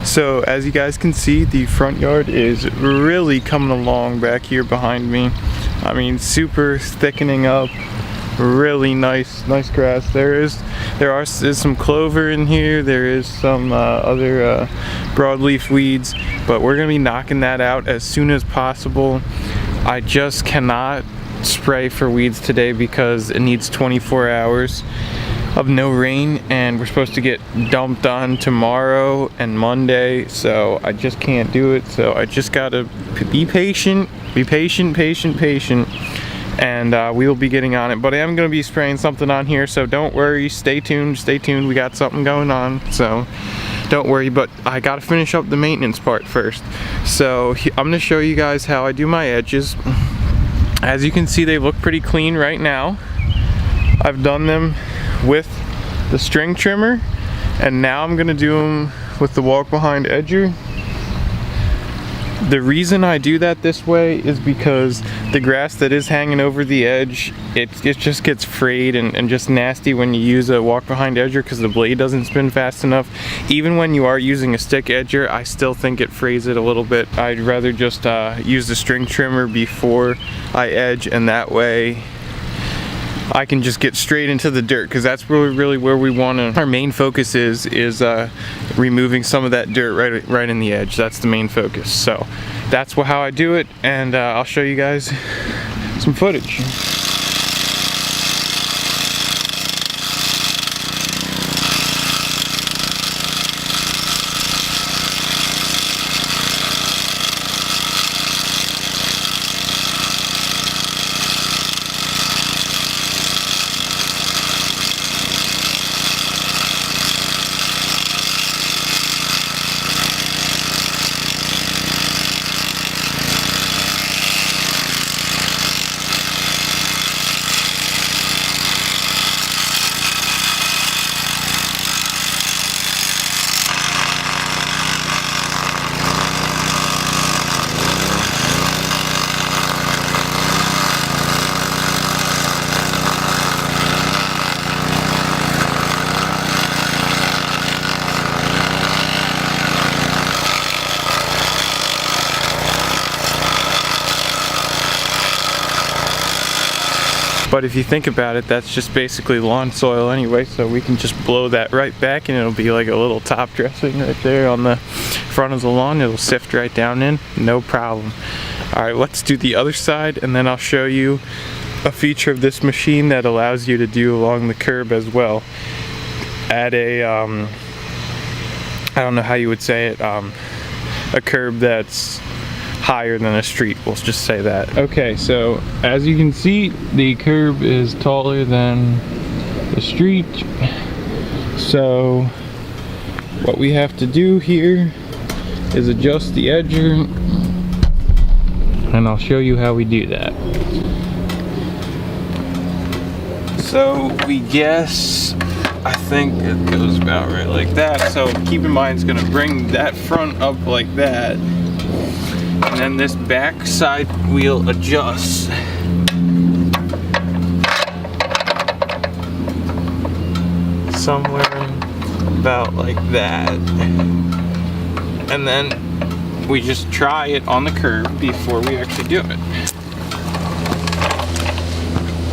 So as you guys can see, the front yard is really coming along back here behind me. I mean, super thickening up. Really nice grass. There is some clover in here. There is some other broadleaf weeds, but we're gonna be knocking that out as soon as possible. I just cannot spray for weeds today because it needs 24 hours of no rain, and we're supposed to get dumped on tomorrow and Monday, so I just can't do it. So I just gotta be patient, and we will be getting on it. But I am going to be spraying something on here, so don't worry. Stay tuned. We got something going on, so don't worry. But I got to finish up the maintenance part first. So I'm going to show you guys how I do my edges. As you can see, they look pretty clean right now. I've done them with the string trimmer, and now I'm going to do them with the walk behind edger. The reason I do that this way is because the grass that is hanging over the edge, it just gets frayed and just nasty when you use a walk behind edger because the blade doesn't spin fast enough. Even when you are using a stick edger, I still think it frays it a little bit. I'd rather just use the string trimmer before I edge, and that way I can just get straight into the dirt, because that's really where we want to. Our main focus is removing some of that dirt right in the edge. That's the main focus. So that's how I do it, and I'll show you guys some footage. But if you think about it, that's just basically lawn soil anyway, so we can just blow that right back and it'll be like a little top dressing right there on the front of the lawn. It'll sift right down in, no problem. Alright, let's do the other side, and then I'll show you a feature of this machine that allows you to do along the curb as well. At a, I don't know how you would say it, a curb that's higher than a street, we'll just say that. Okay, so as you can see, the curb is taller than the street. So what we have to do here is adjust the edger, and I'll show you how we do that. So we guess, I think it goes about right like that. So keep in mind, it's gonna bring that front up like that. And then this back side wheel adjusts. Somewhere about like that. And then we just try it on the curb before we actually do it.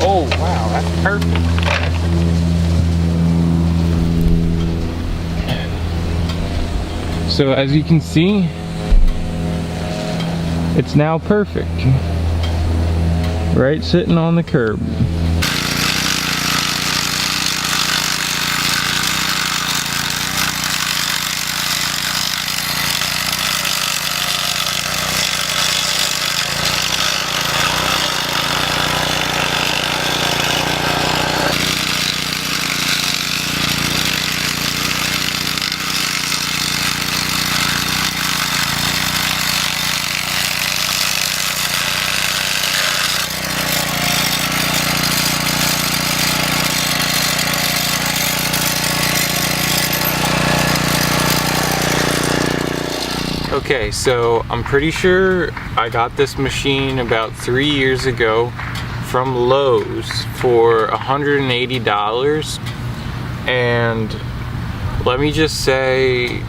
Oh wow, that's perfect. So as you can see, it's now perfect, right sitting on the curb. Okay, so I'm pretty sure I got this machine about 3 years ago from Lowe's for $180, and let me just say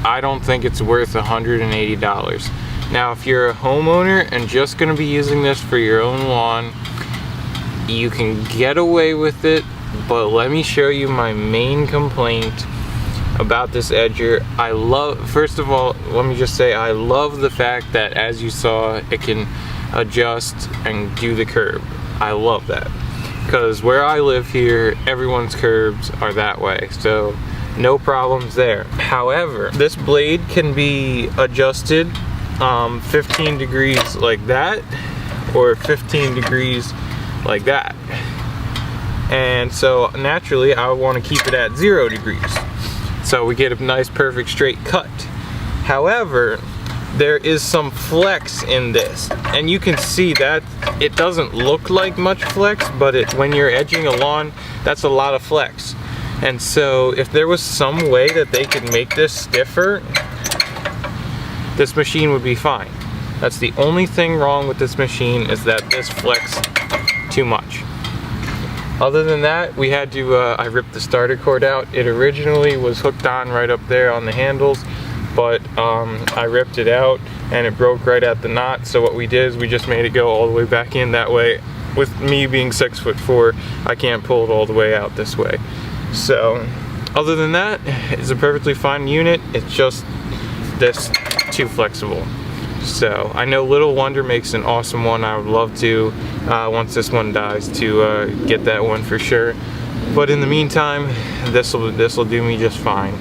I don't think it's worth $180. Now, if you're a homeowner and just gonna be using this for your own lawn, you can get away with it, but let me show you my main complaint about this edger. First of all, let me just say, I love the fact that, as you saw, it can adjust and do the curb. I love that, because where I live here, everyone's curbs are that way, so no problems there. However, this blade can be adjusted 15 degrees like that, or 15 degrees like that. And so naturally I want to keep it at 0 degrees. So we get a nice perfect straight cut. However, there is some flex in this. And you can see that it doesn't look like much flex, but when you're edging a lawn, that's a lot of flex. And so if there was some way that they could make this stiffer, this machine would be fine. That's the only thing wrong with this machine, is that this flex too much. Other than that, we had to, I ripped the starter cord out. It originally was hooked on right up there on the handles, but I ripped it out and it broke right at the knot. So what we did is we just made it go all the way back in. That way, with me being 6'4", I can't pull it all the way out this way. So other than that, it's a perfectly fine unit. It's just this too flexible. So I know Little Wonder makes an awesome one. I would love to, once this one dies, to get that one for sure. But in the meantime, this will do me just fine.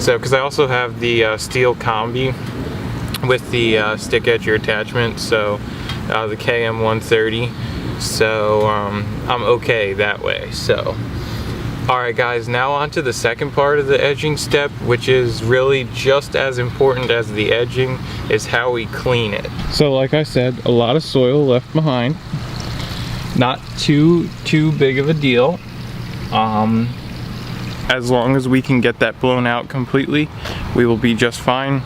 So, because I also have the steel combi with the stick edger attachment, so the KM130. So I'm okay that way. So. Alright guys, now on to the second part of the edging step, which is really just as important as the edging, is how we clean it. So like I said, a lot of soil left behind. Not too big of a deal. As long as we can get that blown out completely, we will be just fine.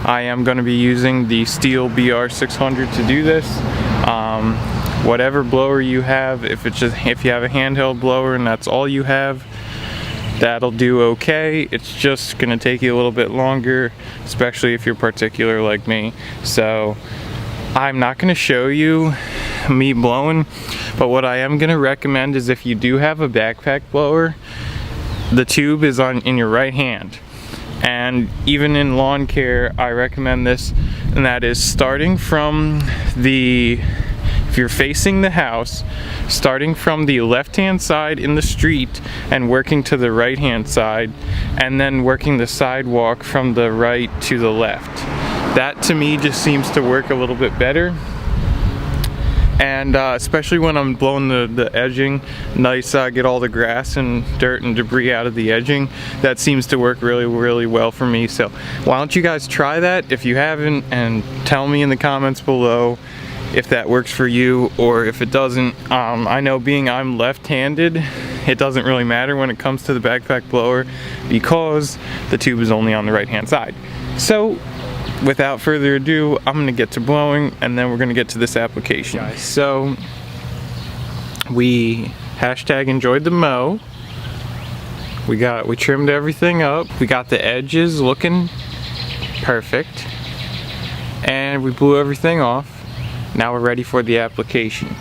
I am going to be using the Stihl BR600 to do this. Whatever blower you have, if you have a handheld blower and that's all you have, that'll do okay. It's just gonna take you a little bit longer, especially if you're particular like me. So I'm not gonna show you me blowing, but what I am gonna recommend is, if you do have a backpack blower, the tube is in your right hand. And even in lawn care, I recommend this, and that is starting from if you're facing the house, starting from the left-hand side in the street and working to the right-hand side, and then working the sidewalk from the right to the left. That to me just seems to work a little bit better. And especially when I'm blowing the edging, nice, get all the grass and dirt and debris out of the edging. That seems to work really, really well for me. So why don't you guys try that if you haven't, and tell me in the comments below if that works for you, or if it doesn't. I know, being I'm left-handed, it doesn't really matter when it comes to the backpack blower, because the tube is only on the right-hand side. So without further ado, I'm gonna get to blowing, and then we're gonna get to this application. So we #enjoyed the mow. We trimmed everything up. We got the edges looking perfect, and we blew everything off. Now we're ready for the application.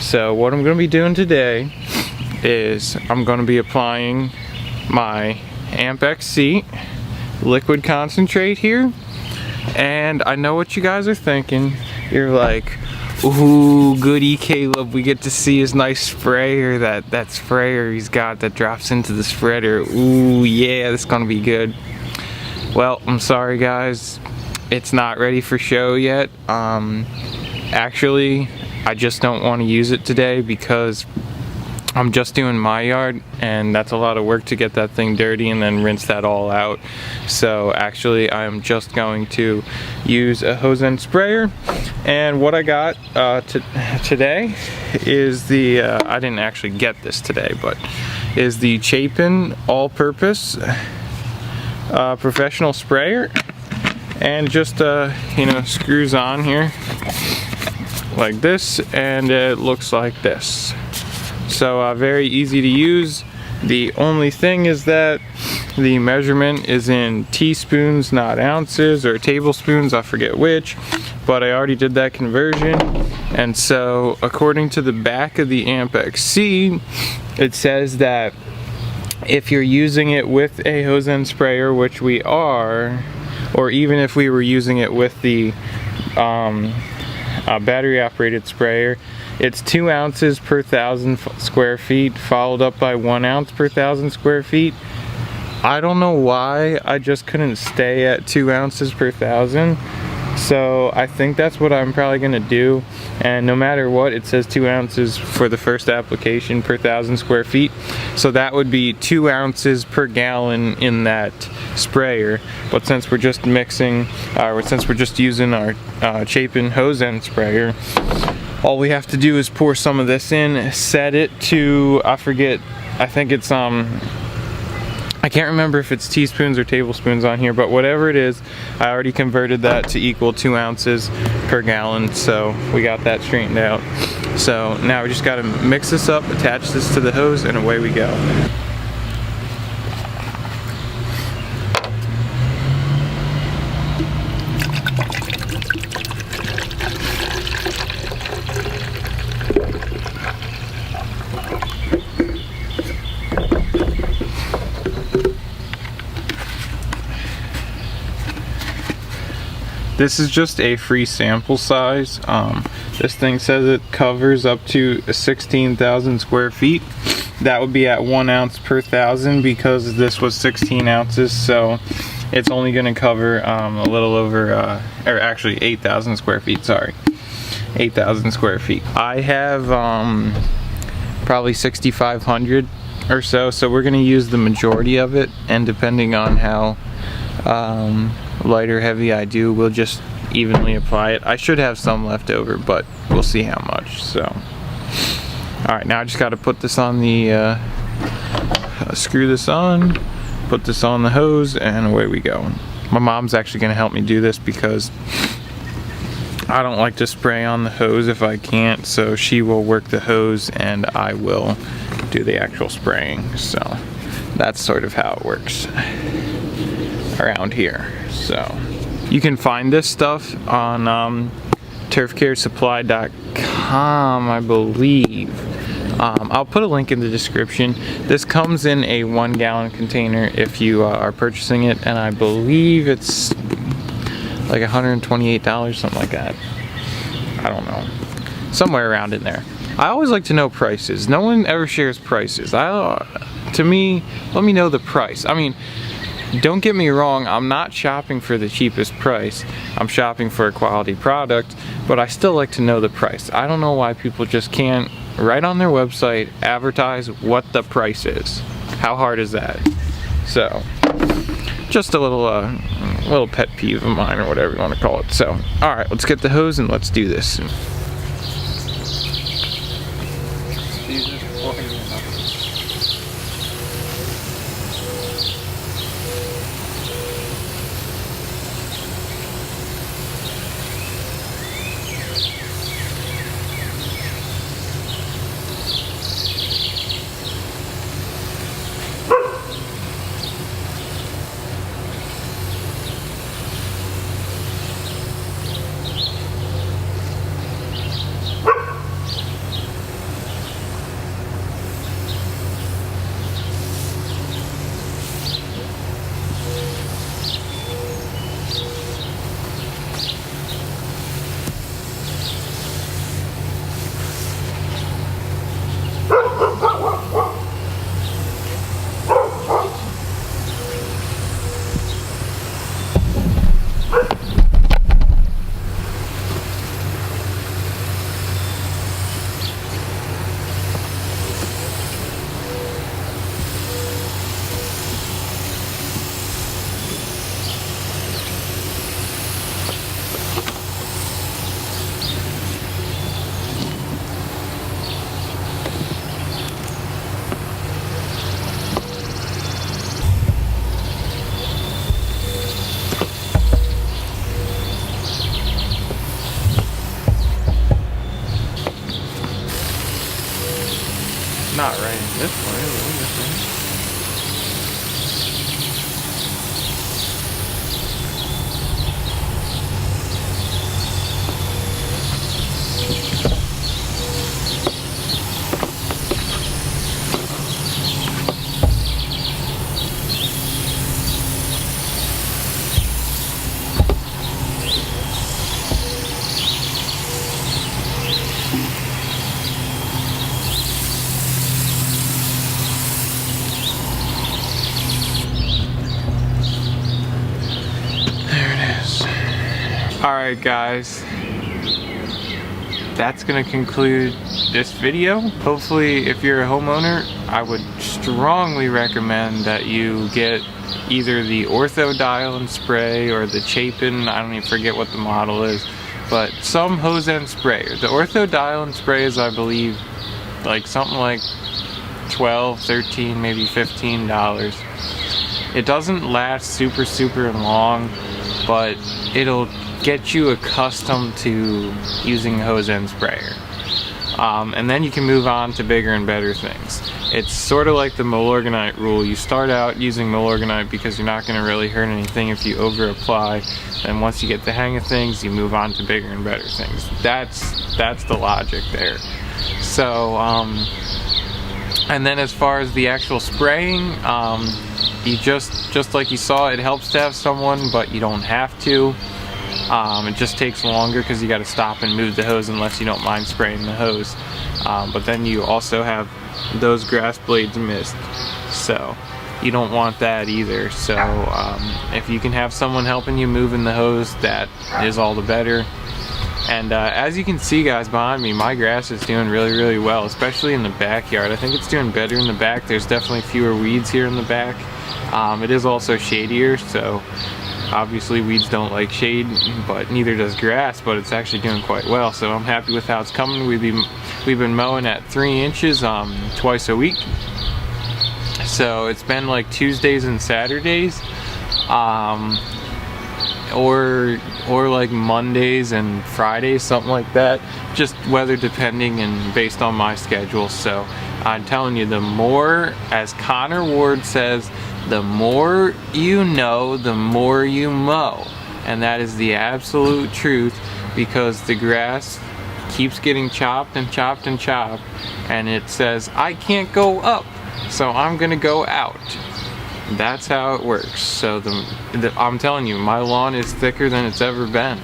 So what I'm going to be doing today is I'm going to be applying my Amp XC liquid concentrate here. And I know what you guys are thinking. You're like, ooh, goody Caleb, we get to see his nice sprayer, that sprayer he's got that drops into the spreader. Ooh, yeah, this is going to be good. Well, I'm sorry guys, it's not ready for show yet. Actually, I just don't want to use it today because I'm just doing my yard, and that's a lot of work to get that thing dirty and then rinse that all out. So actually, I'm just going to use a hose end sprayer. And what I got today is the, I didn't actually get this today, but is the Chapin all-purpose professional sprayer. And just, you know, screws on here like this, and it looks like this. So very easy to use. The only thing is that the measurement is in teaspoons, not ounces, or tablespoons, I forget which, but I already did that conversion. And so according to the back of the Amp XC, it says that if you're using it with a hose end sprayer, which we are, or even if we were using it with the battery operated sprayer, it's 2 ounces per 1,000 square feet, followed up by 1 ounce per 1,000 square feet. I don't know why I just couldn't stay at 2 ounces per 1,000. So I think that's what I'm probably gonna do. And no matter what, it says 2 ounces for the first application per 1,000 square feet. So that would be 2 ounces per gallon in that sprayer. But since we're just mixing, or since we're just using our Chapin hose end sprayer, all we have to do is pour some of this in, set it to, I forget, I think it's I can't remember if it's teaspoons or tablespoons on here, but whatever it is, I already converted that to equal 2 ounces per gallon, so we got that straightened out. So now we just gotta mix this up, attach this to the hose, and away we go. This is just a free sample size. This thing says it covers up to 16,000 square feet. That would be at 1 ounce per 1,000 because this was 16 ounces, so it's only going to cover a little over, or actually 8,000 square feet, sorry. 8,000 square feet. I have probably 6,500 or so, so we're going to use the majority of it, and depending on how light or heavy I do, we'll just evenly apply it. I should have some left over, but we'll see how much. So alright, now I just got to put this on the screw this on, put this on the hose, and away we go. My mom's actually going to help me do this because I don't like to spray on the hose if I can't, so she will work the hose and I will do the actual spraying. So that's sort of how it works around here. So you can find this stuff on turfcaresupply.com, I believe. I'll put a link in the description. This comes in a 1 gallon container if you are purchasing it, and I believe it's like $128, something like that. I don't know, somewhere around in there. I always like to know prices. No one ever shares prices. To me, let me know the price. I mean, don't get me wrong, I'm not shopping for the cheapest price. I'm shopping for a quality product, but I still like to know the price. I don't know why people just can't, right on their website, advertise what the price is. How hard is that? So, just a little pet peeve of mine, or whatever you want to call it. So, alright, let's get the hose and let's do this. Alright guys, that's gonna conclude this video. Hopefully if you're a homeowner, I would strongly recommend that you get either the Ortho Dial and Spray or the Chapin, I don't even forget what the model is, but some hose end sprayer. The Ortho Dial and Spray is, I believe, like something like $12, $13, maybe $15. It doesn't last super long, but it'll get you accustomed to using a hose end sprayer. And then you can move on to bigger and better things. It's sort of like the Milorganite rule. You start out using Milorganite because you're not going to really hurt anything if you over apply. Then once you get the hang of things, you move on to bigger and better things. That's the logic there. So, and then as far as the actual spraying, you just like you saw, it helps to have someone, but you don't have to. It just takes longer because you got to stop and move the hose unless you don't mind spraying the hose. But then you also have those grass blades missed, so you don't want that either. So if you can have someone helping you moving the hose, that is all the better. And as you can see guys behind me, my grass is doing really well, especially in the backyard. I think it's doing better in the back. There's definitely fewer weeds here in the back. It is also shadier, so obviously weeds don't like shade, but neither does grass, but it's actually doing quite well, so I'm happy with how it's coming. We've been mowing at 3 inches twice a week, so it's been like Tuesdays and Saturdays, or like Mondays and Fridays, something like that, just weather depending and based on my schedule. So I'm telling you, the more, as Connor Ward says, the more you know, the more you mow. And that is the absolute truth, because the grass keeps getting chopped and chopped and chopped, and it says, I can't go up, so I'm gonna go out. That's how it works. So I'm telling you, my lawn is thicker than it's ever been,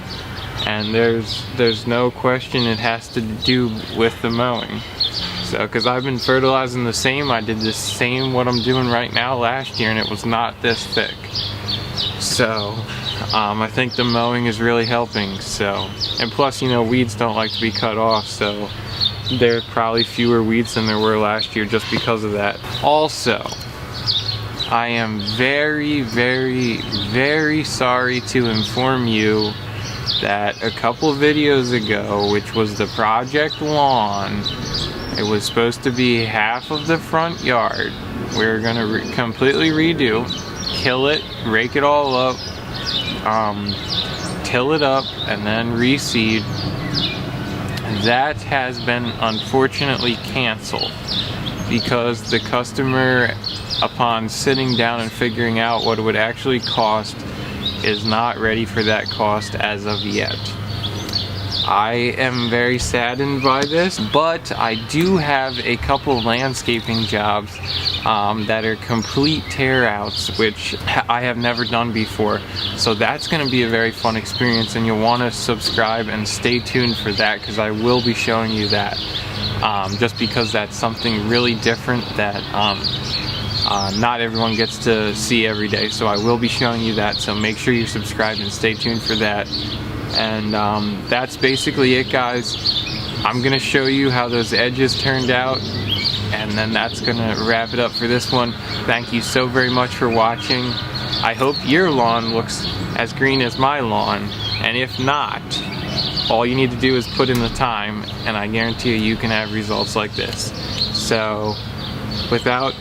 and there's no question it has to do with the mowing. So, because I've been fertilizing the same, I did the same what I'm doing right now last year, and it was not this thick. So I think the mowing is really helping. So, and plus, you know, weeds don't like to be cut off, so there's probably fewer weeds than there were last year just because of that. Also, I am very sorry to inform you that a couple videos ago, which was the project lawn, it was supposed to be half of the front yard. We're gonna completely redo, kill it, rake it all up, till it up, and then reseed. That has been unfortunately canceled because the customer, upon sitting down and figuring out what it would actually cost, is not ready for that cost as of yet. I am very saddened by this, but I do have a couple landscaping jobs that are complete tear outs, which I have never done before. So that's going to be a very fun experience, and you'll want to subscribe and stay tuned for that, because I will be showing you that. Just because that's something really different that not everyone gets to see every day. So I will be showing you that, so make sure you subscribe and stay tuned for that. And that's basically it, guys. I'm gonna show you how those edges turned out, and then that's gonna wrap it up for this one. Thank you so very much for watching. I hope your lawn looks as green as my lawn, and if not, all you need to do is put in the time, and I guarantee you can have results like this. So without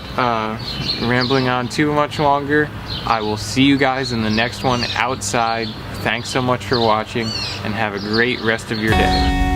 rambling on too much longer, I will see you guys in the next one outside. Thanks so much for watching, and have a great rest of your day.